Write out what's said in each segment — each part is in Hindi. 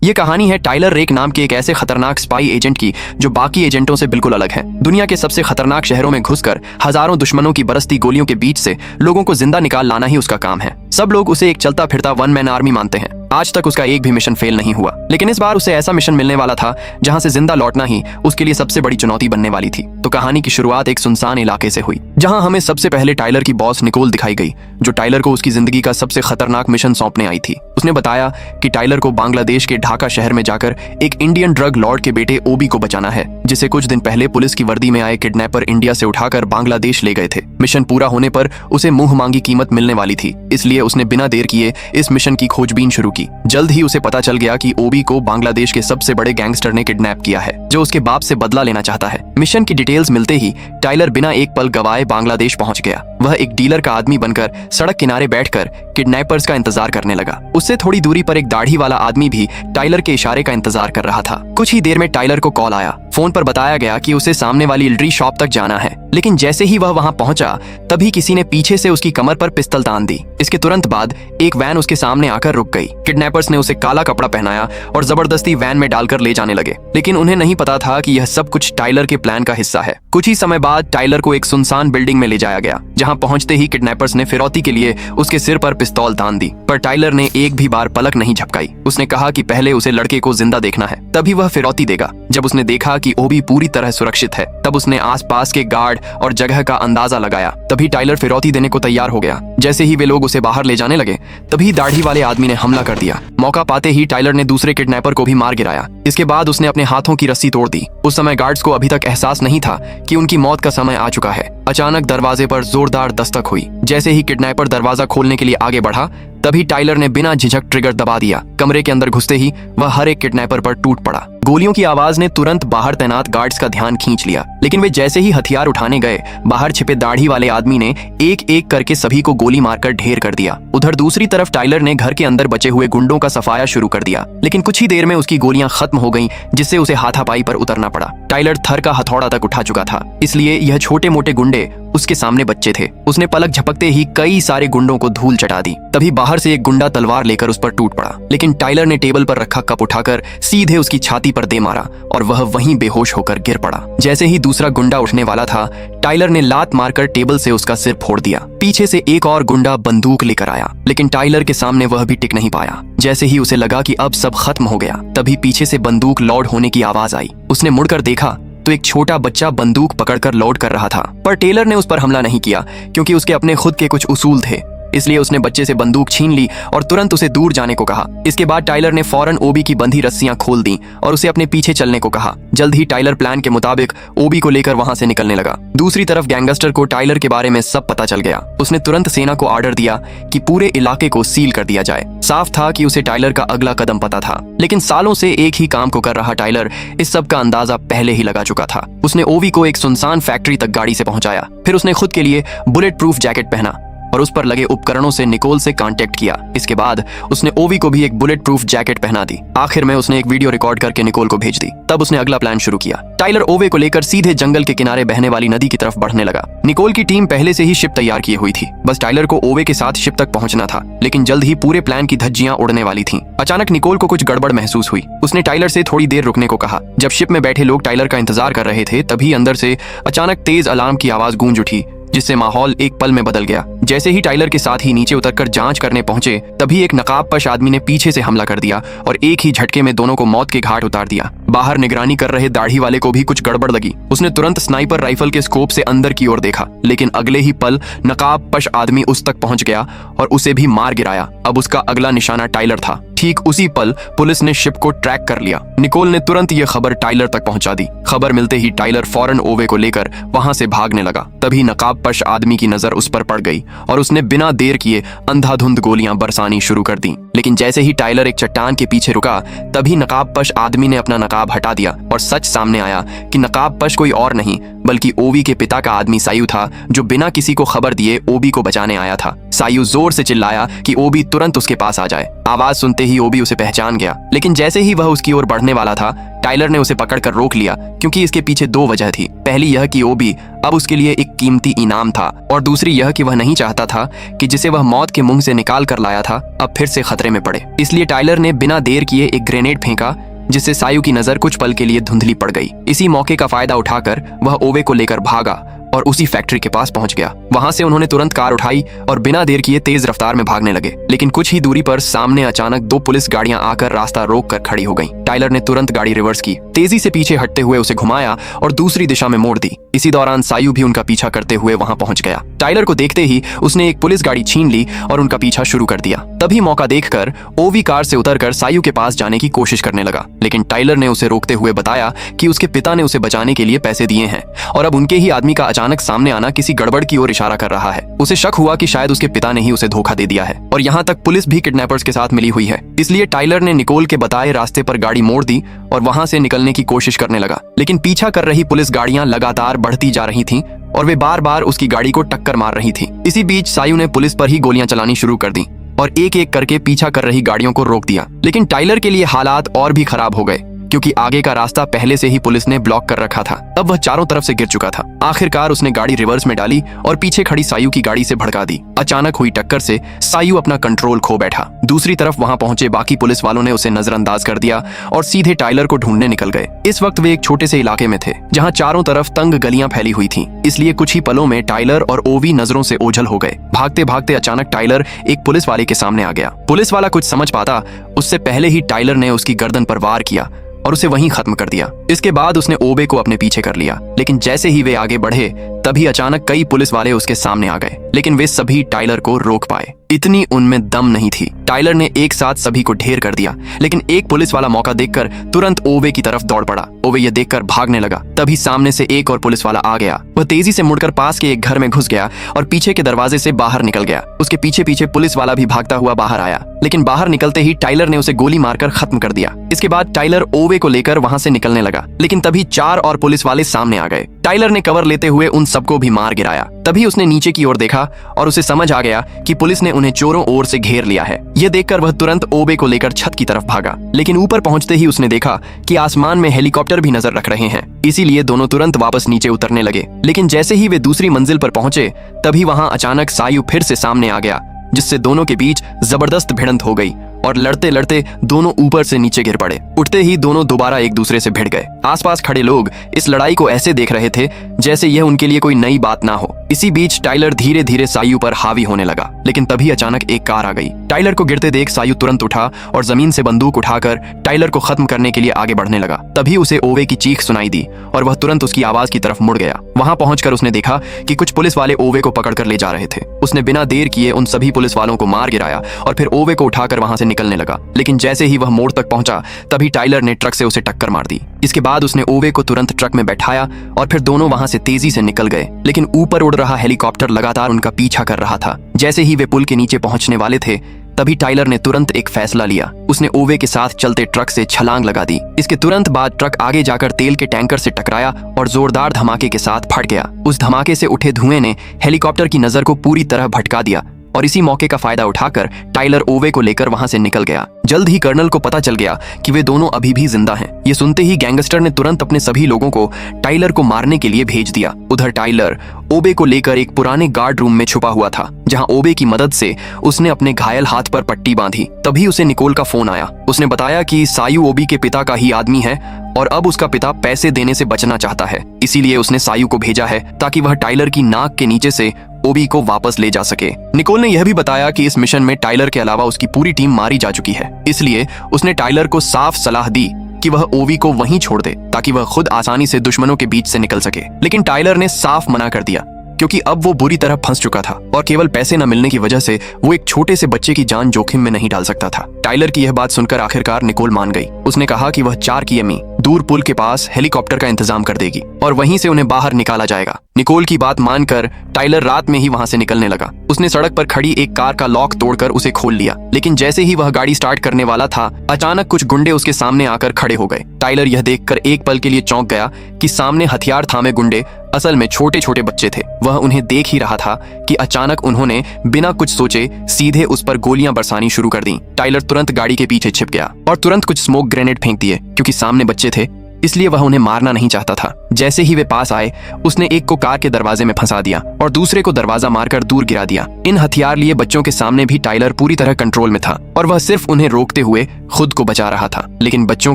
ये कहानी है टाइलर रेक नाम के एक ऐसे खतरनाक स्पाई एजेंट की जो बाकी एजेंटों से बिल्कुल अलग है। दुनिया के सबसे खतरनाक शहरों में घुसकर हजारों दुश्मनों की बरसती गोलियों के बीच से लोगों को जिंदा निकाल लाना ही उसका काम है। सब लोग उसे एक चलता फिरता वन मैन आर्मी मानते हैं। आज तक उसका एक भी मिशन फेल नहीं हुआ, लेकिन इस बार उसे ऐसा मिशन मिलने वाला था जहां से जिंदा लौटना ही उसके लिए सबसे बड़ी चुनौती बनने वाली थी। तो कहानी की शुरुआत एक सुनसान इलाके से हुई, जहां हमें सबसे पहले टाइलर की बॉस निकोल दिखाई गई, जो टाइलर को उसकी जिंदगी का सबसे खतरनाक मिशन सौंपने आई थी। उसने बताया कि टाइलर को बांग्लादेश के ढाका शहर में जाकर एक इंडियन ड्रग लॉर्ड के बेटे ओबी को बचाना है, जिसे कुछ दिन पहले पुलिस की वर्दी में आए किडनैपर इंडिया से उठाकर बांग्लादेश ले गए थे। मिशन पूरा होने पर उसे मुंह मांगी कीमत मिलने वाली थी, इसलिए उसने बिना देर किए इस मिशन की खोजबीन शुरू की। जल्द ही उसे पता चल गया कि ओबी को बांग्लादेश के सबसे बड़े गैंगस्टर ने किडनैप किया है, जो उसके बाप से बदला लेना चाहता है। मिशन की डिटेल्स मिलते ही टाइलर बिना एक पल गवाए बांग्लादेश पहुंच गया। वह एक डीलर का आदमी बनकर सड़क किनारे बैठकर किडनैपर्स का इंतजार करने लगा। उससे थोड़ी दूरी पर एक दाढ़ी वाला आदमी भी टाइलर के इशारे का इंतजार कर रहा था। कुछ ही देर में टाइलर को कॉल आया। फोन पर बताया गया कि उसे सामने वाली इल्ड्री शॉप तक जाना है, लेकिन जैसे ही वह वहां पहुंचा तभी किसी ने पीछे से उसकी कमर पर पिस्तल तान दी। इसके तुरंत बाद एक वैन उसके सामने आकर रुक गई। किडनैपर्स ने उसे काला कपड़ा पहनाया और जबरदस्ती वैन में डालकर ले जाने लगे, लेकिन उन्हें नहीं पता था कि यह सब कुछ टाइलर के प्लान का हिस्सा है। कुछ ही समय बाद टाइलर को एक सुनसान बिल्डिंग में ले जाया गया, जहां पहुंचते ही किडनैपर्स ने फिरौती के लिए उसके सिर पर पिस्तौल तान दी, पर टाइलर ने एक भी बार पलक नहीं झपकाई। उसने कहा कि पहले उसे लड़के को जिंदा देखना है, तभी वह फिरौती देगा। जब उसने देखा कि ओबी पूरी तरह सुरक्षित है, तब उसने आसपास के गार्ड और जगह का अंदाजा लगाया। तभी टाइलर फिरौती देने को तैयार हो गया। जैसे ही वे लोग उसे बाहर ले जाने लगे, तभी दाढ़ी वाले आदमी ने हमला कर दिया। मौका पाते ही टाइलर ने दूसरे किडनैपर को भी मार गिराया। इसके बाद उसने अपने हाथों की रस्सी तोड़ दी। उस समय गार्ड्स को अभी तक एहसास नहीं था कि उनकी मौत का समय आ चुका है। अचानक दरवाजे पर जोरदार दस्तक हुई। जैसे ही किडनैपर दरवाजा खोलने के लिए आगे बढ़ा, तभी टाइलर ने बिना झिझक ट्रिगर दबा दिया। कमरे के अंदर घुसते ही वह हर एक किडनैपर पर टूट पड़ा। गोलियों की आवाज ने तुरंत बाहर तैनात गार्ड्स का ध्यान खींच लिया, लेकिन वे जैसे ही हथियार उठाने गए, बाहर छिपे दाढ़ी वाले आदमी ने एक एक करके सभी को गोली मारकर ढेर कर दिया। उधर दूसरी तरफ टाइलर ने घर के अंदर बचे हुए गुंडों का सफाया शुरू कर दिया, लेकिन कुछ ही देर में उसकी गोलियां खत्म हो गईं, जिससे उसे हाथापाई पर उतरना पड़ा। टाइलर थर का हथौड़ा तक उठा चुका था, इसलिए यह छोटे मोटे गुंडे उसके सामने बच्चे थे। उसने पलक झपकते ही कई सारे गुंडों को धूल चटा दी। तभी बाहर से एक गुंडा तलवार लेकर उस पर टूट पड़ा, लेकिन टाइलर ने टेबल पर रखा कप उठाकर सीधे उसकी छाती पर दे मारा और वह वहीं बेहोश होकर गिर पड़ा। जैसे ही दूसरा गुंडा उठने वाला था, टाइलर ने लात मारकर टेबल से उसका सिर फोड़ दिया। पीछे से एक और गुंडा बंदूक लेकर आया, लेकिन टाइलर के सामने वह भी टिक नहीं पाया। जैसे ही उसे लगा कि अब सब खत्म हो गया, तभी पीछे से बंदूक लोड होने की आवाज आई। उसने मुड़कर देखा तो एक छोटा बच्चा बंदूक पकड़कर लोड कर रहा था, पर टेलर ने उस पर हमला नहीं किया, क्योंकि उसके अपने खुद के कुछ उसूल थे। इसलिए उसने बच्चे से बंदूक छीन ली और तुरंत उसे दूर जाने को कहा। इसके बाद टाइलर ने फौरन ओबी की बंधी रस्सियां खोल दी और उसे अपने पीछे चलने को कहा। जल्द ही टाइलर प्लान के मुताबिक ओबी को लेकर वहां से निकलने लगा। दूसरी तरफ गैंगस्टर को टाइलर के बारे में सब पता चल गया। उसने तुरंत सेना को ऑर्डर दिया कि पूरे इलाके को सील कर दिया जाए। साफ था कि उसे टाइलर का अगला कदम पता था, लेकिन सालों से एक ही काम को कर रहा टाइलर इस सब का अंदाजा पहले ही लगा चुका था। उसने ओबी को एक सुनसान फैक्ट्री तक गाड़ी से पहुंचाया। फिर उसने खुद के लिए बुलेट प्रूफ जैकेट पहना और उस पर लगे उपकरणों से निकोल से कांटेक्ट किया। इसके बाद उसने ओवी को भी एक बुलेट प्रूफ जैकेट पहना दी। आखिर में उसने एक वीडियो रिकॉर्ड करके निकोल को भेज दी। तब उसने अगला प्लान शुरू किया। टाइलर ओवे को लेकर सीधे जंगल के किनारे बहने वाली नदी की तरफ बढ़ने लगा। निकोल की टीम पहले से ही शिप तैयार की हुई थी, बस टाइलर को ओवे के साथ शिप तक पहुंचना था। लेकिन जल्द ही पूरे प्लान की धज्जियां उड़ने वाली थीं। अचानक निकोल को कुछ गड़बड़ महसूस हुई। उसने टाइलर से थोड़ी देर रुकने को कहा। जब शिप में बैठे लोग टाइलर का इंतजार कर रहे थे, तभी अंदर से अचानक तेज अलार्म की आवाज गूंज उठी, जिससे माहौल एक पल में बदल गया। जैसे ही टाइलर के साथ ही नीचे उतरकर जांच करने पहुंचे, तभी एक नकाबपोश आदमी ने पीछे से हमला कर दिया और एक ही झटके में दोनों को मौत के घाट उतार दिया। बाहर निगरानी कर रहे दाढ़ी वाले को भी कुछ गड़बड़ लगी। उसने तुरंत स्नाइपर राइफल के स्कोप से अंदर की ओर देखा, लेकिन अगले ही पल नकाबपोश आदमी उस तक पहुंच गया और उसे भी मार गिराया। अब उसका अगला निशाना टाइलर था। ठीक उसी पल पुलिस ने शिप को ट्रैक कर लिया। निकोल ने तुरंत यह खबर टाइलर तक पहुंचा दी। खबर मिलते ही टाइलर फौरन ओवे को लेकर वहां से भागने लगा। तभी नकाबपोश आदमी की नजर उस पर पड़ गई और उसने बिना देर किए अंधाधुंध गोलियां बरसानी शुरू कर दी। लेकिन जैसे ही टाइलर एक चट्टान के पीछे रुका, तभी नकाबपोश आदमी ने अपना नकाब नकाब हटा दिया और सच सामने आया कि नकाबपोश कोई और नहीं बल्कि ओवी के पिता का आदमी सायू था, जो बिना किसी को खबर दिए ओबी को बचाने आया था। सायू जोर से चिल्लाया कि ओबी तुरंत उसके पास आ जाए। आवाज सुनते ही ओबी उसे पहचान गया, लेकिन जैसे ही वह उसकी ओर बढ़ने वाला था, टाइलर ने उसे पकड़कर रोक लिया, क्योंकि इसके पीछे दो वजह थी। पहली यह कि ओबी अब उसके लिए एक कीमती इनाम था, और दूसरी यह कि वह नहीं चाहता था कि जिसे वह मौत के मुंह से निकाल कर लाया था अब फिर से खतरे में पड़े। इसलिए टाइलर ने बिना देर किए एक ग्रेनेड फेंका, जिससे सायू की नजर कुछ पल के लिए धुंधली पड़ गई। इसी मौके का फायदा उठाकर वह ओवे को लेकर भागा और उसी फैक्ट्री के पास पहुंच गया। वहां से उन्होंने तुरंत कार उठाई और बिना देर किए तेज रफ्तार में भागने लगे, लेकिन कुछ ही दूरी पर सामने अचानक दो पुलिस गाड़ियां आकर रास्ता रोक कर खड़ी हो गईं। टाइलर ने तुरंत गाड़ी रिवर्स की, तेजी से पीछे हटते हुए उसे घुमाया और दूसरी दिशा में मोड़ दी। इसी दौरान सायू भी उनका पीछा करते हुए वहां पहुंच गया। टाइलर को देखते ही उसने एक पुलिस गाड़ी छीन ली और उनका पीछा शुरू कर दिया। तभी मौका देखकर ओवी कार से उतरकर सायू के पास जाने की कोशिश करने लगा, लेकिन टाइलर ने उसे रोकते हुए बताया कि उसके पिता ने उसे बचाने के लिए पैसे दिए हैं और अब उनके ही आदमी का अचानक सामने आना किसी गड़बड़ की ओर इशारा कर रहा है। उसे शक हुआ कि शायद उसके पिता ने ही उसे धोखा दे दिया है और यहाँ तक पुलिस भी किडनैपर्स के साथ मिली हुई है। इसलिए टाइलर ने निकोल के बताए रास्ते पर गाड़ी मोड़ दी और वहां से निकलने की कोशिश करने लगा, लेकिन पीछा कर रही पुलिस गाड़ियां लगातार बढ़ती जा रही थीं और वे बार बार उसकी गाड़ी को टक्कर मार रही थीं। इसी बीच सायू ने पुलिस पर ही गोलियां चलानी शुरू कर दी और एक एक करके पीछा कर रही गाड़ियों को रोक दिया। लेकिन टाइलर के लिए हालात और भी खराब हो गए, क्योंकि आगे का रास्ता पहले से ही पुलिस ने ब्लॉक कर रखा था। अब वह चारों तरफ से गिर चुका था। आखिरकार उसने गाड़ी रिवर्स में डाली और पीछे खड़ी सायू की गाड़ी से भड़का दी। अचानक हुई टक्कर से सायू अपना कंट्रोल खो बैठा। दूसरी तरफ वहां पहुंचे बाकी पुलिस वालों ने उसे नजरअंदाज कर दिया और सीधे टाइलर को ढूंढने निकल गए। इस वक्त वे एक छोटे से इलाके में थे, जहां चारों तरफ तंग गलियां फैली हुई थीं। इसलिए कुछ ही पलों में टाइलर और ओवी नजरों से ओझल हो गए। भागते भागते अचानक टाइलर एक पुलिस वाले के सामने आ गया। पुलिस वाला कुछ समझ पाता उससे पहले ही टाइलर ने उसकी गर्दन पर वार किया और उसे वहीं खत्म कर दिया। इसके बाद उसने ओबे को अपने पीछे कर लिया, लेकिन जैसे ही वे आगे बढ़े तभी अचानक कई पुलिस वाले उसके सामने आ गए, लेकिन वे सभी टाइलर को रोक पाए। इतनी उनमें दम नहीं थी। टाइलर ने एक साथ सभी को ढेर कर दिया, लेकिन एक पुलिस वाला मौका देखकर तुरंत ओवे की तरफ दौड़ पड़ा। ओवे यह देखकर भागने लगा, तभी सामने से एक और पुलिस वाला आ गया। वह तेजी से मुड़कर पास के एक घर में घुस गया और पीछे के दरवाजे से बाहर निकल गया। उसके पीछे पीछे पुलिस वाला भी भागता हुआ बाहर आया, लेकिन बाहर निकलते ही टाइलर ने उसे गोली मारकर खत्म कर दिया। इसके बाद टाइलर ओवे को लेकर वहां से निकलने लगा, लेकिन तभी चार और पुलिस वाले सामने आ गए। टाइलर ने कवर लेते हुए उन सबको भी मार गिराया। तभी उसने नीचे की ओर देखा और उसे समझ आ गया कि पुलिस ने उन्हें चोरों ओर से घेर लिया है। यह देखकर वह तुरंत ओबे को लेकर छत की तरफ भागा, लेकिन ऊपर पहुंचते ही उसने देखा कि आसमान में हेलीकॉप्टर भी नजर रख रहे हैं। इसीलिए दोनों तुरंत वापस नीचे उतरने लगे, लेकिन जैसे ही वे दूसरी मंजिल पर पहुंचे तभी वहां अचानक सायू फिर से सामने आ गया, जिससे दोनों के बीच जबरदस्त भिड़ंत हो गई और लड़ते लड़ते दोनों ऊपर से नीचे गिर पड़े। उठते ही दोनों दोबारा एक दूसरे से भिड़ गए। आसपास खड़े लोग इस लड़ाई को ऐसे देख रहे थे जैसे यह उनके लिए कोई नई बात ना हो। इसी बीच टाइलर धीरे धीरे सायू पर हावी होने लगा, लेकिन तभी अचानक एक कार आ गई। टाइलर को गिरते देख सायू तुरंत उठा और जमीन से बंदूक उठाकर टाइलर को खत्म करने के लिए आगे बढ़ने लगा। तभी उसे ओवे की चीख सुनाई दी और वह तुरंत उसकी आवाज की तरफ मुड़ गया। वहां पहुंचकर उसने देखा कि कुछ पुलिस वाले ओवे को पकड़कर ले जा रहे थे। उसने बिना देर किए उन सभी पुलिस वालों को मार गिराया और फिर ओवे को उठाकर वहां से निकलने लगा, लेकिन जैसे ही वह मोड़ तक पहुंचा तभी टाइलर ने ट्रक से उसे टक्कर मार दी। इसके बाद उसने ओवे को तुरंत ट्रक में बैठाया और फिर दोनों वहां से तेजी से निकल गए, लेकिन ऊपर उड़ रहा हेलीकॉप्टर लगातार उनका पीछा कर रहा था। जैसे ही वे पुल के नीचे पहुंचने वाले थे तभी टाइलर ने तुरंत एक फैसला लिया। उसने ओवे के साथ चलते ट्रक से छलांग लगा दी। इसके तुरंत बाद ट्रक आगे जाकर तेल के टैंकर से टकराया और जोरदार धमाके के साथ फट गया। उस धमाके से उठे धुएं ने हेलीकॉप्टर की नजर को पूरी तरह भटका दिया और इसी मौके का फायदा उठाकर टाइलर ओवे को लेकर वहां से निकल गया। जल्द ही कर्नल को पता चल गया कि वे दोनों अभी भी जिंदा हैं। ये सुनते ही गैंगस्टर ने तुरंत अपने सभी लोगों को टाइलर को मारने के लिए भेज दिया। उधर टाइलर ओबे को लेकर एक पुराने गार्ड रूम में छुपा हुआ था, जहां ओबे की मदद से उसने अपने घायल हाथ पर पट्टी बांधी। तभी उसे निकोल का फोन आया। उसने बताया कि सायू ओबी के पिता का ही आदमी है और अब उसका पिता पैसे देने से बचना चाहता है, इसीलिए उसने सायू को भेजा है ताकि वह टाइलर की नाक के नीचे से ओबी को वापस ले जा सके। निकोल ने यह भी बताया कि इस मिशन में टाइलर के अलावा उसकी पूरी टीम मारी जा चुकी है, इसलिए उसने टाइलर को साफ सलाह दी कि वह ओवी को वहीं छोड़ दे ताकि वह खुद आसानी से दुश्मनों के बीच से निकल सके। लेकिन टाइलर ने साफ मना कर दिया, क्योंकि अब वो बुरी तरह फंस चुका था और केवल पैसे न मिलने की वजह से वो एक छोटे से बच्चे की जान जोखिम में नहीं डाल सकता था। टाइलर की यह बात सुनकर आखिरकार निकोल मान गई। उसने कहा कि वह 4 की अम्मी दूर पुल के पास हेलीकॉप्टर का इंतजाम कर देगी और वहीं से उन्हें बाहर निकाला जाएगा। निकोल की बात मानकर टाइलर रात में ही वहां से निकलने लगा। उसने सड़क पर खड़ी एक कार का लॉक तोड़कर उसे खोल लिया, लेकिन जैसे ही वह गाड़ी स्टार्ट करने वाला था, अचानक कुछ गुंडे उसके सामने आकर खड़े हो गए। टाइलर यह देखकर एक पल के लिए चौंक गया कि सामने हथियार थामे गुंडे असल में छोटे छोटे बच्चे थे। वह उन्हें देख ही रहा था कि अचानक उन्होंने बिना कुछ सोचे सीधे उस पर गोलियां बरसानी शुरू कर दी। टाइलर तुरंत गाड़ी के पीछे छिप गया और तुरंत कुछ स्मोक ग्रेनेड फेंक दिए। क्योंकि सामने बच्चे थे इसलिए वह उन्हें मारना नहीं चाहता था। जैसे ही वे पास आए, उसने एक को कार के दरवाजे में फंसा दिया और दूसरे को दरवाजा मारकर दूर गिरा दिया। इन हथियार लिए बच्चों के सामने भी टाइलर पूरी तरह कंट्रोल में था और वह सिर्फ उन्हें रोकते हुए खुद को बचा रहा था। लेकिन बच्चों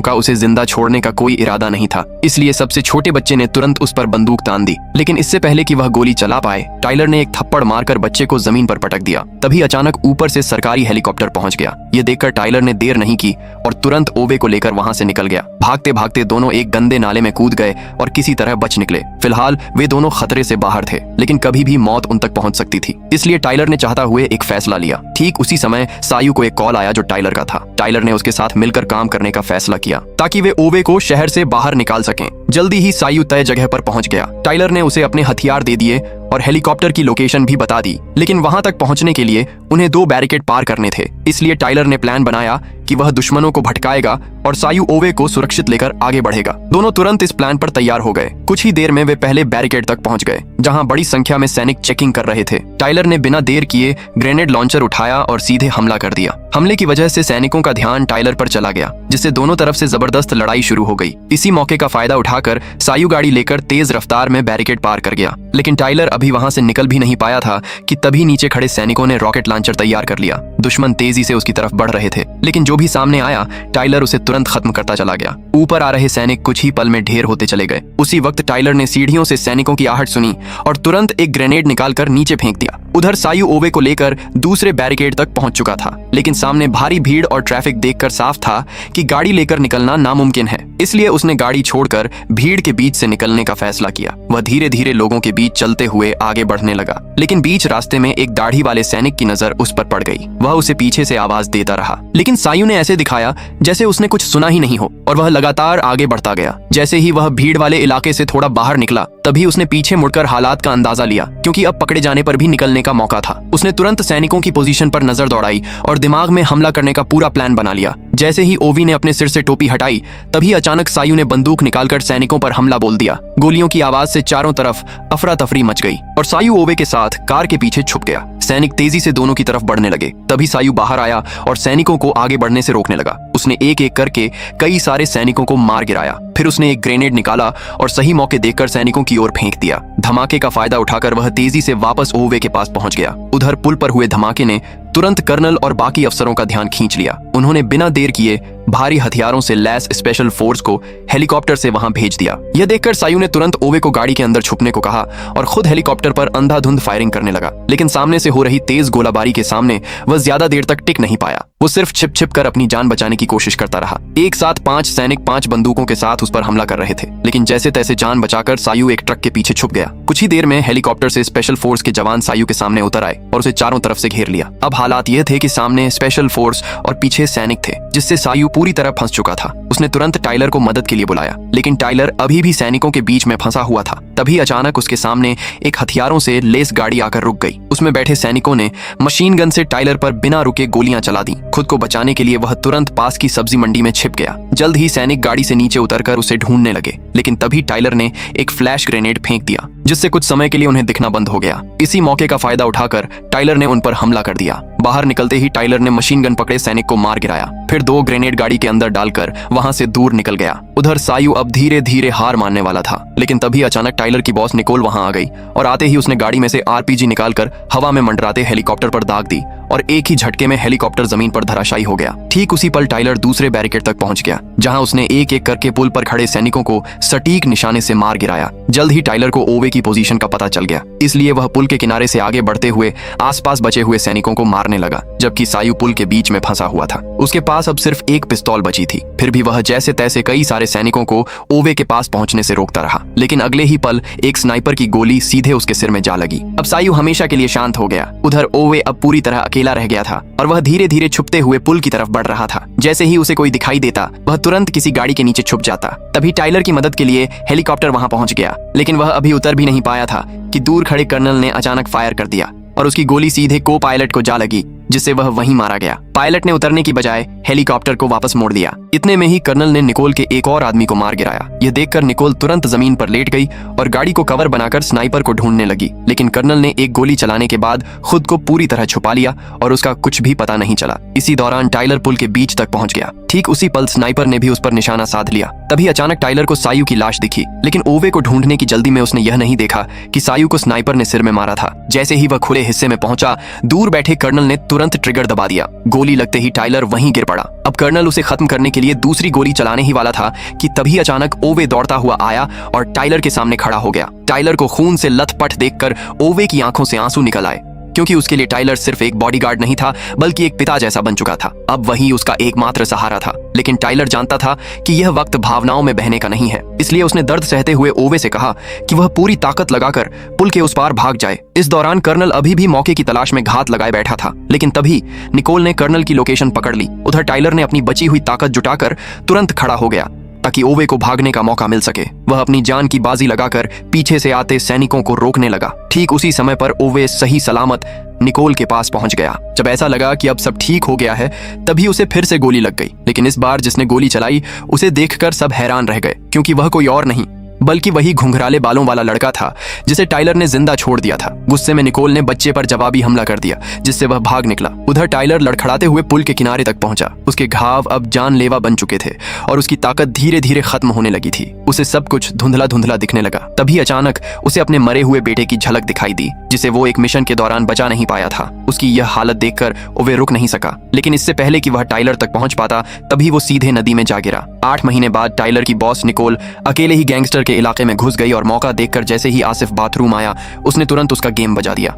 का उसे जिंदा छोड़ने का कोई इरादा नहीं था, इसलिए सबसे छोटे बच्चे ने तुरंत उस पर बंदूक तान दी। लेकिन इससे पहले कि वह गोली चला पाए, टाइलर ने एक थप्पड़ मारकर बच्चे को जमीन पर पटक दिया। तभी अचानक ऊपर से सरकारी हेलीकॉप्टर पहुंच गया। ये देखकर टाइलर ने देर नहीं की और तुरंत ओवे को लेकर वहां से निकल गया। भागते भागते दोनों एक गंदे नाले में कूद गए और किसी तरह बच निकले। फिलहाल वे दोनों खतरे से बाहर थे, लेकिन कभी भी मौत उन तक पहुंच सकती थी। इसलिए टाइलर ने चाहता हुए एक फैसला लिया। ठीक उसी समय सायु को एक कॉल आया जो टाइलर का था। टाइलर ने उसके साथ मिलकर काम करने का फैसला किया ताकि वे ओवे को शहर से बाहर निकाल सकें। जल्दी ही सायु तय जगह पर पहुंच गया। टाइलर ने उसे अपने हथियार दे दिए और हेलीकॉप्टर की लोकेशन भी बता दी, लेकिन वहां तक पहुंचने के लिए उन्हें 2 बैरिकेड पार करने थे। इसलिए टाइलर ने प्लान बनाया कि वह दुश्मनों को भटकाएगा और सायु ओवे को सुरक्षित लेकर आगे बढ़ेगा। दोनों तुरंत इस प्लान पर तैयार हो गए। कुछ ही देर में वे पहले बैरिकेड तक पहुंच गए, जहां बड़ी संख्या में सैनिक चेकिंग कर रहे थे। टाइलर ने बिना देर किए ग्रेनेड लॉन्चर उठाया और सीधे हमला कर दिया। हमले की वजह से सैनिकों का ध्यान टाइलर पर चला गया, जिससे दोनों तरफ से जबरदस्त लड़ाई शुरू हो गई। इसी मौके का फायदा उठाकर सायु गाड़ी लेकर तेज रफ्तार में बैरिकेड पार कर गया। लेकिन टाइलर अभी वहां से निकल भी नहीं पाया था कि तभी नीचे खड़े सैनिकों ने रॉकेट लॉन्चर तैयार कर लिया। दुश्मन तेजी से उसकी तरफ बढ़ रहे थे, लेकिन जो भी सामने आया टाइलर उसे तुरंत खत्म करता चला गया। ऊपर आ रहे सैनिक कुछ ही पल में ढेर होते चले गए। उसी वक्त टाइलर ने सीढ़ियों से सैनिकों की आहट सुनी और तुरंत एक ग्रेनेड निकालकर नीचे फेंक दिया। उधर सायु ओवे को लेकर दूसरे बैरिकेड तक पहुंच चुका था, लेकिन सामने भारी भीड़ और ट्रैफिक देखकर साफ था कि गाड़ी लेकर निकलना नामुमकिन है। इसलिए उसने गाड़ी छोड़कर भीड़ के बीच से निकलने का फैसला किया। वह धीरे धीरे लोगों के बीच चलते हुए आगे बढ़ने लगा, लेकिन बीच रास्ते में एक दाढ़ी वाले सैनिक की नजर उस पर पड़ गई। वह उसे पीछे से आवाज देता रहा, लेकिन सायु ने ऐसे दिखाया जैसे उसने कुछ सुना ही नहीं हो और वह लगातार आगे बढ़ता गया। जैसे ही वह भीड़ वाले इलाके से थोड़ा बाहर निकला, तभी उसने पीछे मुड़कर हालात का अंदाजा लिया, क्योंकि अब पकड़े जाने पर भी निकलने का मौका था। उसने तुरंत सैनिकों की पोजीशन पर नजर दौड़ाई और दिमाग में हमला करने का पूरा प्लान बना लिया। जैसे ही ओवी ने अपने सिर से टोपी हटाई, तभी अचानक सायु ने बंदूक निकालकर सैनिकों पर हमला बोल दिया। गोलियों की आवाज से चारों तरफ अफरा तफरी मच गई और सायु ओवे के साथ कार के पीछे छुप गया। सैनिक तेजी से दोनों की तरफ बढ़ने लगे। तभी सायु बाहर आया और सैनिकों को आगे बढ़ने से रोकने लगा। उसने एक एक करके कई सारे सैनिकों को मार गिराया। फिर उसने एक ग्रेनेड निकाला और सही मौके देखकर सैनिकों की ओर फेंक दिया। धमाके का फायदा उठाकर वह तेजी से वापस ओवे के पास पहुंच गया। उधर पुल पर हुए धमाके ने तुरंत कर्नल और बाकी अफसरों का ध्यान खींच लिया। उन्होंने बिना देर किए भारी हथियारों से लैस स्पेशल फोर्स को हेलीकॉप्टर से वहां भेज दिया। यह देखकर सायु ने तुरंत ओवे को गाड़ी के अंदर छुपने को कहा और खुद हेलीकॉप्टर पर अंधाधुंध फायरिंग करने लगा। लेकिन सामने से हो रही तेज गोलाबारी के सामने वह ज्यादा देर तक टिक नहीं पाया। वो सिर्फ छिप छिप कर अपनी जान बचाने की कोशिश करता रहा। एक साथ 5 सैनिक 5 बंदूकों के साथ उस पर हमला कर रहे थे, लेकिन जैसे तैसे जान बचाकर सायु एक ट्रक के पीछे छुप गया। कुछ ही देर में हेलीकॉप्टर से स्पेशल फोर्स के जवान सायु के सामने उतर आए और उसे चारों तरफ से घेर लिया। अब हालात ये थे कि सामने स्पेशल फोर्स और पीछे सैनिक थे, जिससे सायु पूरी तरह फंस चुका था। उसने तुरंत टाइलर को मदद के लिए बुलाया, लेकिन टाइलर अभी भी सैनिकों के बीच में फंसा हुआ था। तभी अचानक उसके सामने एक हथियारों से लेस गाड़ी आकर रुक गई। उसमें बैठे सैनिकों ने मशीन गन से टाइलर पर बिना रुके गोलियां चला दी। खुद को बचाने के लिए वह तुरंत पास की सब्जी मंडी में छिप गया। जल्द ही सैनिक गाड़ी से नीचे उतरकर उसे ढूंढने लगे, लेकिन तभी टाइलर ने एक फ्लैश ग्रेनेड फेंक दिया, जिससे कुछ समय के लिए उन्हें दिखना बंद हो गया। इसी मौके का फायदा उठाकर टाइलर ने उन पर हमला कर दिया। बाहर निकलते ही टाइलर ने मशीन गन पकड़े सैनिक को मार गिराया, फिर 2 ग्रेनेड गाड़ी के अंदर डालकर वहां से दूर निकल गया। उधर सायु अब धीरे धीरे हार मानने वाला था, लेकिन तभी अचानक टाइलर की बॉस निकोल वहां आ गई और आते ही उसने गाड़ी में से आरपीजी निकालकर हवा में मंडराते हेलीकॉप्टर पर दाग दी और एक ही झटके में हेलीकॉप्टर जमीन पर धराशायी हो गया। ठीक उसी पल टाइलर दूसरे बैरिकेड तक पहुंच गया, जहां उसने एक एक करके पुल पर खड़े सैनिकों को सटीक निशाने से मार गिराया। जल्द ही टाइलर को ओवे की पोजीशन का पता चल गया, इसलिए वह पुल के किनारे से आगे बढ़ते हुए आसपास बचे हुए सैनिकों को मारने लगा, जबकि सायु पुल के बीच में फंसा हुआ था। उसके पास अब सिर्फ एक पिस्तौल बची थी। फिर भी वह जैसे तैसे कई सारे सैनिकों को ओवे के पास पहुंचने से रोकता रहा, लेकिन अगले ही पल एक स्नाइपर की गोली सीधे उसके सिर में जा लगी। अब सायु हमेशा के लिए शांत हो गया। उधर ओवे अब पूरी तरह अकेला रह गया था और वह धीरे धीरे छुपते हुए पुल की तरफ बढ़ रहा था। जैसे ही उसे कोई दिखाई देता वह तुरंत किसी गाड़ी के नीचे छुप जाता। तभी टाइलर की मदद के लिए हेलीकॉप्टर वहां पहुंच गया, लेकिन वह अभी उतर भी नहीं पाया था कि दूर खड़े कर्नल ने अचानक फायर कर दिया और उसकी गोली सीधे को पायलट को जा लगी, जिससे वह वहीं मारा गया। पायलट ने उतरने की बजाय हेलीकॉप्टर को वापस मोड़ दिया। इतने में ही कर्नल ने निकोल के एक और आदमी को मार गिराया। यह देखकर निकोल तुरंत जमीन पर लेट गई और गाड़ी को कवर बनाकर स्नाइपर को ढूंढने लगी, लेकिन कर्नल ने एक गोली चलाने के बाद खुद को पूरी तरह छुपा लिया और उसका कुछ भी पता नहीं चला। इसी दौरान टाइलर पुल के बीच तक पहुंच गया। ठीक उसी पल स्नाइपर ने भी उस पर निशाना साध लिया। तभी अचानक टाइलर को सायु की लाश दिखी, लेकिन ओवे को ढूंढने की जल्दी में उसने यह नहीं देखा कि सायु को स्नाइपर ने सिर में मारा था। जैसे ही वह खुले हिस्से में पहुंचा, दूर बैठे कर्नल ने तुरंत ट्रिगर दबा दिया। गोली लगते ही टाइलर वहीं गिर पड़ा। अब कर्नल उसे खत्म करने के लिए दूसरी गोली चलाने ही वाला था कि तभी अचानक ओवे दौड़ता हुआ आया और टाइलर के सामने खड़ा हो गया। टाइलर को खून से लथपथ देखकर ओवे की आंखों से आंसू निकल आए, क्योंकि उसके लिए टाइलर सिर्फ एक बॉडीगार्ड नहीं था बल्कि एक पिता जैसा बन चुका था। अब वही उसका एकमात्र सहारा था। लेकिन टाइलर जानता था कि यह वक्त भावनाओं में बहने का नहीं है, इसलिए उसने दर्द सहते हुए ओवे से कहा कि वह पूरी ताकत लगाकर पुल के उस पार भाग जाए। इस दौरान कर्नल अभी भी मौके की तलाश में घात लगाए बैठा था, लेकिन तभी निकोल ने कर्नल की लोकेशन पकड़ ली। उधर टाइलर ने अपनी बची हुई ताकत जुटाकर तुरंत खड़ा हो गया ताकि ओवे को भागने का मौका मिल सके। वह अपनी जान की बाजी लगाकर पीछे से आते सैनिकों को रोकने लगा। ठीक उसी समय पर ओवे सही सलामत निकोल के पास पहुंच गया। जब ऐसा लगा कि अब सब ठीक हो गया है, तभी उसे फिर से गोली लग गई। लेकिन इस बार जिसने गोली चलाई उसे देखकर सब हैरान रह गए, क्योंकि वह कोई और नहीं बल्कि वही घुंघराले बालों वाला लड़का था जिसे टाइलर ने जिंदा छोड़ दिया था। गुस्से में निकोल ने बच्चे पर जवाबी हमला कर दिया, जिससे वह भाग निकला। उधर टाइलर लड़खड़ाते हुए पुल के किनारे तक पहुंचा। उसके घाव अब जानलेवा बन चुके थे और उसकी ताकत धीरे धीरे खत्म होने लगी थी। उसे सब कुछ धुंधला धुंधला दिखने लगा। तभी अचानक उसे अपने मरे हुए बेटे की झलक दिखाई दी, जिसे वो एक मिशन के दौरान बचा नहीं पाया था। उसकी यह हालत देखकर ओवे रुक नहीं सका, लेकिन इससे पहले कि वह टाइलर तक पहुंच पाता, तभी वो सीधे नदी में जा गिरा। 8 महीने बाद टाइलर की बॉस निकोल अकेले ही गैंगस्टर के इलाके में घुस गई और मौका देखकर जैसे ही आसिफ बाथरूम आया, उसने तुरंत उसका गेम बजा दिया।